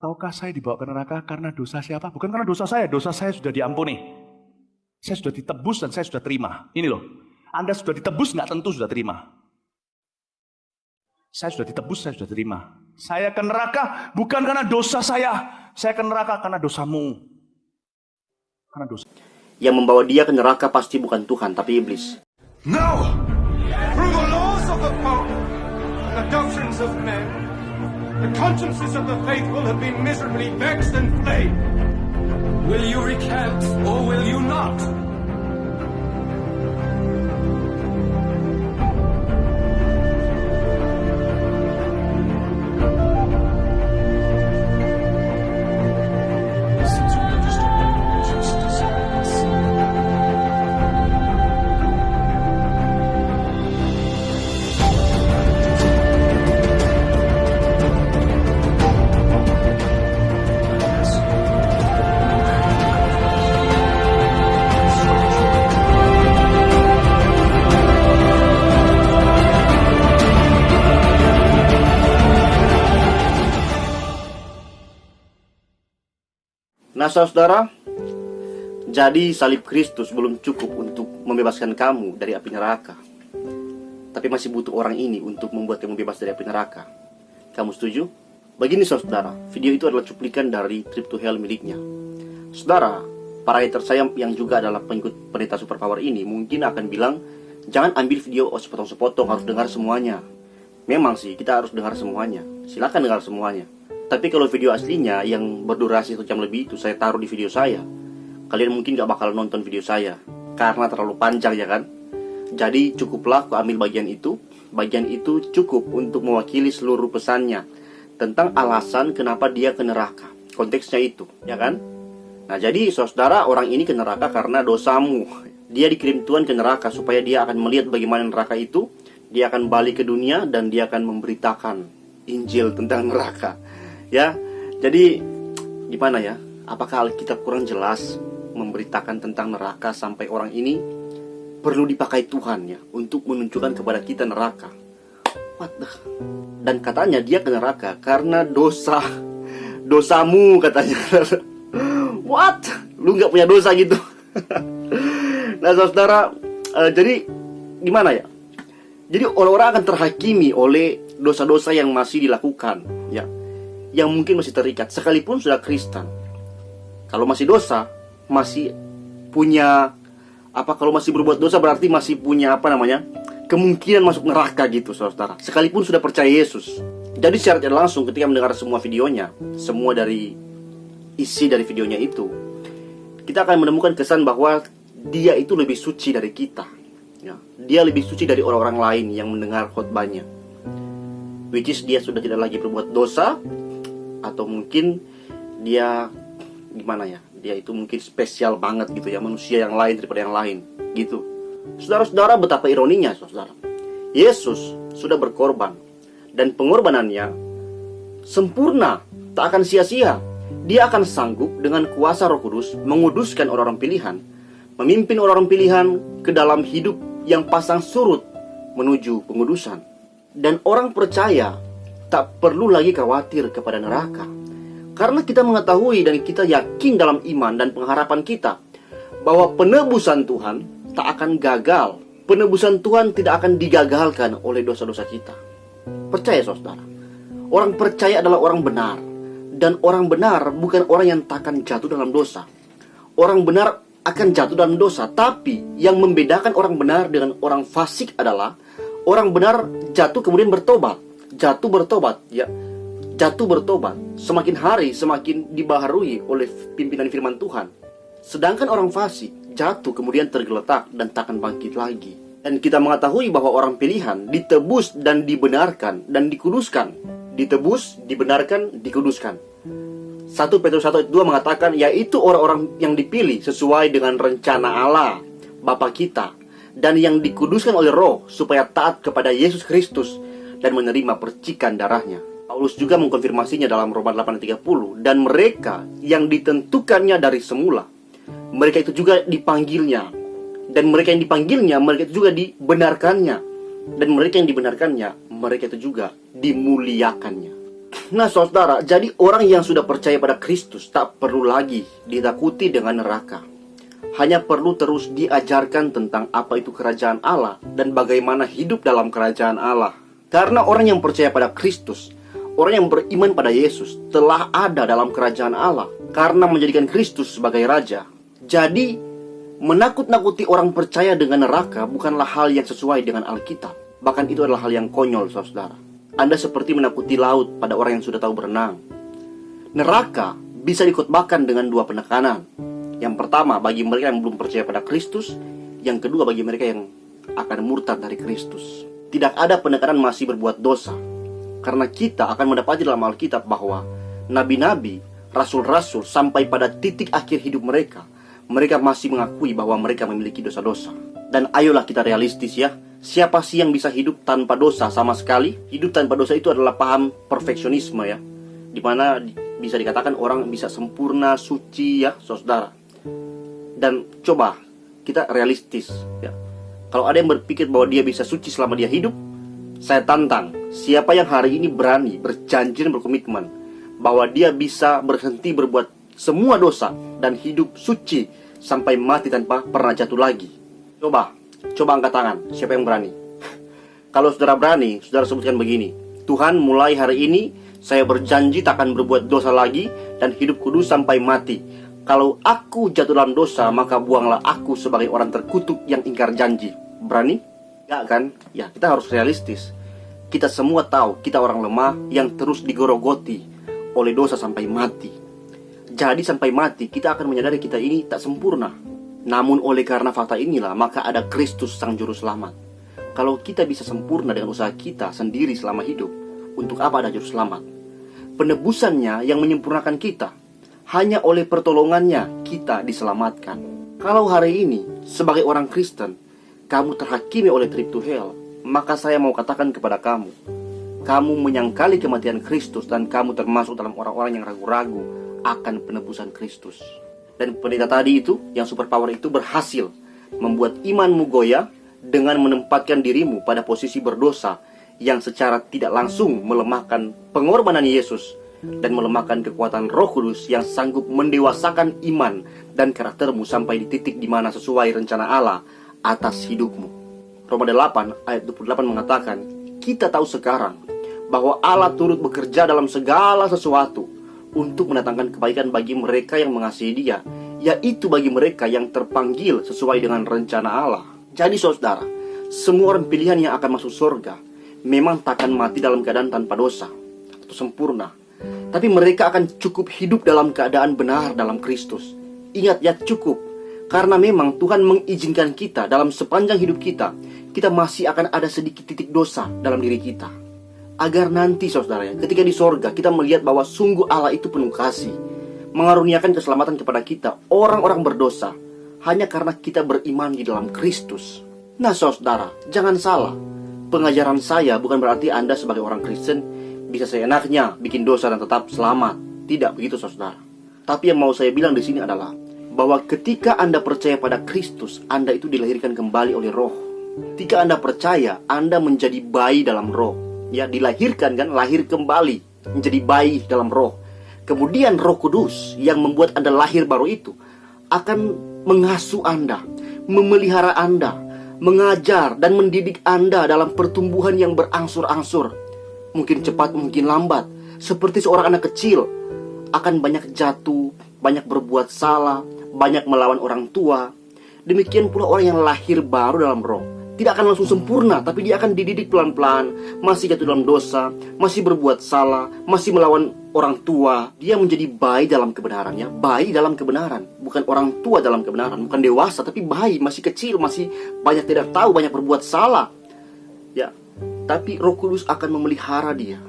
Tahukah saya dibawa ke neraka karena dosa siapa? Bukan karena dosa saya sudah diampuni. Saya sudah ditebus dan saya sudah terima. Ini loh, Anda sudah ditebus nggak tentu sudah terima. Saya sudah ditebus, saya sudah terima. Saya ke neraka bukan karena dosa saya ke neraka karena dosamu. Karena dosa. Yang membawa dia ke neraka pasti bukan Tuhan, tapi iblis. No! Through the laws of the Pope and the doctrines of men, the consciences of the faithful have been miserably vexed and flayed. Will you recant or will you not? Nah, saudara, jadi salib Kristus belum cukup untuk membebaskan kamu dari api neraka. Tapi masih butuh orang ini untuk membuat kamu bebas dari api neraka. Kamu setuju? Begini saudara, video itu adalah cuplikan dari Trip to Hell miliknya. Saudara, para hater saya yang juga adalah pengikut pendeta superpower ini mungkin akan bilang, jangan ambil video sepotong-sepotong, harus dengar semuanya. Memang sih, kita harus dengar semuanya. Silakan dengar semuanya. Tapi kalau video aslinya yang berdurasi 1 jam lebih itu saya taruh di video saya, kalian mungkin gak bakal nonton video saya karena terlalu panjang, ya kan? Jadi cukuplah aku ambil bagian itu. Bagian itu cukup untuk mewakili seluruh pesannya tentang alasan kenapa dia ke neraka. Konteksnya itu, ya kan? Nah, jadi saudara, orang ini ke neraka karena dosamu. Dia dikirim Tuhan ke neraka supaya dia akan melihat bagaimana neraka itu. Dia akan balik ke dunia dan dia akan memberitakan Injil tentang neraka. Ya, jadi gimana ya? Apakah Alkitab kurang jelas memberitakan tentang neraka sampai orang ini perlu dipakai Tuhan ya untuk menunjukkan kepada kita neraka? What the? Dan katanya dia ke neraka karena dosamu katanya. What? Lu nggak punya dosa gitu? Nah, saudara, jadi gimana ya? Jadi orang-orang akan terhakimi oleh dosa-dosa yang masih dilakukan, ya, yang mungkin masih terikat sekalipun sudah Kristen. Kalau masih dosa, masih punya kalau masih berbuat dosa berarti masih punya kemungkinan masuk neraka gitu, saudara. Sekalipun sudah percaya Yesus. Jadi secara tidak langsung ketika mendengar semua videonya, semua dari isi dari videonya itu, kita akan menemukan kesan bahwa dia itu lebih suci dari kita, ya. Dia lebih suci dari orang-orang lain yang mendengar khotbahnya, which is dia sudah tidak lagi berbuat dosa. Atau mungkin dia gimana ya, dia itu mungkin spesial banget gitu ya, manusia yang lain daripada yang lain gitu. Saudara-saudara, betapa ironinya saudara, Yesus sudah berkorban dan pengorbanannya sempurna, tak akan sia-sia. Dia akan sanggup dengan kuasa Roh Kudus menguduskan orang-orang pilihan, memimpin orang-orang pilihan ke dalam hidup yang pasang surut menuju pengudusan. Dan orang percaya tak perlu lagi khawatir kepada neraka, karena kita mengetahui dan kita yakin dalam iman dan pengharapan kita bahwa penebusan Tuhan tak akan gagal. Penebusan Tuhan tidak akan digagalkan oleh dosa-dosa kita. Percaya saudara, orang percaya adalah orang benar. Dan orang benar bukan orang yang tak akan jatuh dalam dosa. Orang benar akan jatuh dalam dosa, tapi yang membedakan orang benar dengan orang fasik adalah orang benar jatuh kemudian bertobat. Jatuh bertobat, semakin hari semakin dibaharui oleh pimpinan firman Tuhan. Sedangkan orang fasik jatuh kemudian tergeletak dan tak akan bangkit lagi. Dan kita mengetahui bahwa orang pilihan ditebus dan dibenarkan dan dikuduskan. Ditebus, dibenarkan, dikuduskan. 1 Petrus 1:2 mengatakan, yaitu orang-orang yang dipilih sesuai dengan rencana Allah Bapa kita, dan yang dikuduskan oleh Roh supaya taat kepada Yesus Kristus dan menerima percikan darahnya. Paulus juga mengkonfirmasinya dalam Roma 8:30. Dan mereka yang ditentukannya dari semula, mereka itu juga dipanggilnya. Dan mereka yang dipanggilnya, mereka itu juga dibenarkannya. Dan mereka yang dibenarkannya, mereka itu juga dimuliakannya. Nah saudara, jadi orang yang sudah percaya pada Kristus tak perlu lagi ditakuti dengan neraka. Hanya perlu terus diajarkan tentang apa itu kerajaan Allah dan bagaimana hidup dalam kerajaan Allah. Karena orang yang percaya pada Kristus, orang yang beriman pada Yesus, telah ada dalam kerajaan Allah karena menjadikan Kristus sebagai Raja. Jadi, menakut-nakuti orang percaya dengan neraka bukanlah hal yang sesuai dengan Alkitab. Bahkan itu adalah hal yang konyol, saudara. Anda seperti menakuti laut pada orang yang sudah tahu berenang. Neraka bisa dikotbahkan dengan dua penekanan. Yang pertama, bagi mereka yang belum percaya pada Kristus. Yang kedua, bagi mereka yang akan murtad dari Kristus. Tidak ada penekanan masih berbuat dosa. Karena kita akan mendapati dalam Alkitab bahwa nabi-nabi, rasul-rasul, sampai pada titik akhir hidup mereka, mereka masih mengakui bahwa mereka memiliki dosa-dosa. Dan ayolah kita realistis ya. Siapa sih yang bisa hidup tanpa dosa sama sekali? Hidup tanpa dosa itu adalah paham perfeksionisme ya, dimana bisa dikatakan orang bisa sempurna, suci ya, saudara. Dan coba kita realistis ya. Kalau ada yang berpikir bahwa dia bisa suci selama dia hidup, saya tantang, siapa yang hari ini berani berjanji dan berkomitmen bahwa dia bisa berhenti berbuat semua dosa dan hidup suci sampai mati tanpa pernah jatuh lagi? Coba angkat tangan, siapa yang berani? Kalau saudara berani, saudara sebutkan begini: Tuhan, mulai hari ini saya berjanji tak akan berbuat dosa lagi dan hidup kudus sampai mati. Kalau aku jatuh dalam dosa, maka buanglah aku sebagai orang terkutuk yang ingkar janji. Berani? Enggak kan? Ya, kita harus realistis. Kita semua tahu kita orang lemah yang terus digorogoti oleh dosa sampai mati. Jadi sampai mati kita akan menyadari kita ini tak sempurna. Namun oleh karena fakta inilah, maka ada Kristus Sang Juru Selamat. Kalau kita bisa sempurna dengan usaha kita sendiri selama hidup, untuk apa ada Juru Selamat? Penebusannya yang menyempurnakan kita. Hanya oleh pertolongannya kita diselamatkan. Kalau hari ini sebagai orang Kristen kamu terhakimi oleh trip to hell, maka saya mau katakan kepada kamu, kamu menyangkali kematian Kristus dan kamu termasuk dalam orang-orang yang ragu-ragu akan penebusan Kristus. Dan pendeta tadi itu, yang superpower itu, berhasil membuat imanmu goyah dengan menempatkan dirimu pada posisi berdosa yang secara tidak langsung melemahkan pengorbanan Yesus dan melemahkan kekuatan Roh Kudus yang sanggup mendewasakan iman dan karaktermu sampai di titik di mana sesuai rencana Allah atas hidupmu. Roma 8 ayat 28 mengatakan, kita tahu sekarang bahwa Allah turut bekerja dalam segala sesuatu untuk mendatangkan kebaikan bagi mereka yang mengasihi Dia, yaitu bagi mereka yang terpanggil sesuai dengan rencana Allah. Jadi saudara, semua orang pilihan yang akan masuk surga memang takkan mati dalam keadaan tanpa dosa atau sempurna. Tapi mereka akan cukup hidup dalam keadaan benar dalam Kristus. Ingat ya, cukup. Karena memang Tuhan mengizinkan kita dalam sepanjang hidup kita masih akan ada sedikit titik dosa dalam diri kita. Agar nanti saudara ya, ketika di sorga kita melihat bahwa sungguh Allah itu penuh kasih, mengaruniakan keselamatan kepada kita, orang-orang berdosa, hanya karena kita beriman di dalam Kristus. Nah saudara, jangan salah. Pengajaran saya bukan berarti Anda sebagai orang Kristen bisa seenaknya bikin dosa dan tetap selamat. Tidak begitu saudara. Tapi yang mau saya bilang di sini adalah bahwa ketika Anda percaya pada Kristus, Anda itu dilahirkan kembali oleh Roh. Ketika Anda percaya, Anda menjadi bayi dalam Roh. Ya, dilahirkan kan, lahir kembali menjadi bayi dalam Roh. Kemudian Roh Kudus yang membuat Anda lahir baru itu akan mengasuh Anda, memelihara Anda, mengajar dan mendidik Anda dalam pertumbuhan yang berangsur-angsur. Mungkin cepat, mungkin lambat. Seperti seorang anak kecil akan banyak jatuh, banyak berbuat salah, banyak melawan orang tua. Demikian pula orang yang lahir baru dalam Roh. Tidak akan langsung sempurna, tapi dia akan dididik pelan-pelan. Masih jatuh dalam dosa, masih berbuat salah, masih melawan orang tua. Dia menjadi bayi dalam kebenaran ya. Bayi dalam kebenaran, bukan orang tua dalam kebenaran. Bukan dewasa, tapi bayi, masih kecil, masih banyak tidak tahu, banyak berbuat salah. Ya, tapi Roh Kudus akan memelihara dia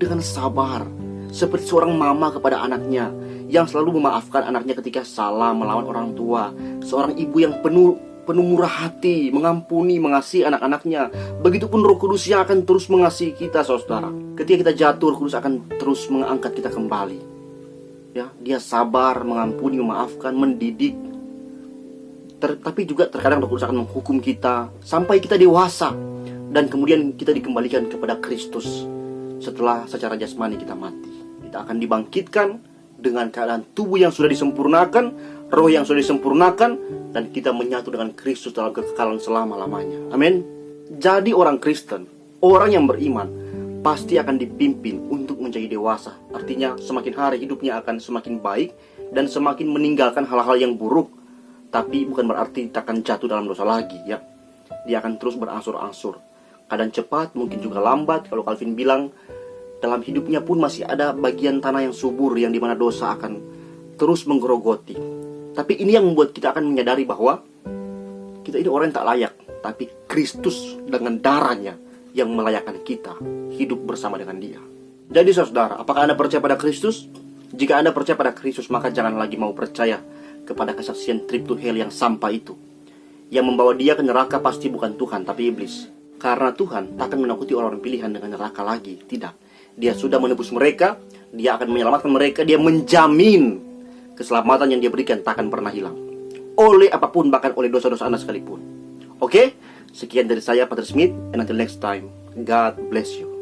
dengan sabar, seperti seorang mama kepada anaknya yang selalu memaafkan anaknya ketika salah melawan orang tua. Seorang ibu yang penuh murah hati, mengampuni, mengasihi anak-anaknya. Begitupun Roh Kudus yang akan terus mengasihi kita saudara. Ketika kita jatuh, Roh Kudus akan terus mengangkat kita kembali. Ya, dia sabar, mengampuni, memaafkan, mendidik. Tapi juga terkadang Roh Kudus akan menghukum kita sampai kita dewasa. Dan kemudian kita dikembalikan kepada Kristus. setelah secara jasmani kita mati. Kita akan dibangkitkan dengan keadaan tubuh yang sudah disempurnakan, roh yang sudah disempurnakan, dan kita menyatu dengan Kristus dalam kekekalan selama-lamanya. Amin. Jadi orang Kristen, orang yang beriman, pasti akan dipimpin untuk menjadi dewasa. Artinya semakin hari hidupnya akan semakin baik dan semakin meninggalkan hal-hal yang buruk. Tapi bukan berarti tak akan jatuh dalam dosa lagi ya. Dia akan terus berangsur-angsur. Kadang cepat, mungkin juga lambat. Kalau Calvin bilang, dalam hidupnya pun masih ada bagian tanah yang subur, yang dimana dosa akan terus menggerogoti. Tapi ini yang membuat kita akan menyadari bahwa kita ini orang yang tak layak, tapi Kristus dengan darahnya yang melayakkan kita hidup bersama dengan dia. Jadi saudara, apakah Anda percaya pada Kristus? Jika Anda percaya pada Kristus, maka jangan lagi mau percaya kepada kesaksian trip to hell yang sampah itu. Yang membawa dia ke neraka pasti bukan Tuhan, tapi iblis. Karena Tuhan tak akan menakuti orang-orang pilihan dengan neraka lagi. Tidak. Dia sudah menebus mereka, dia akan menyelamatkan mereka, dia menjamin keselamatan yang dia berikan tak akan pernah hilang. Oleh apapun, bahkan oleh dosa-dosa Anda sekalipun. Oke? Sekian dari saya, Patrick Smith, and until next time, God bless you.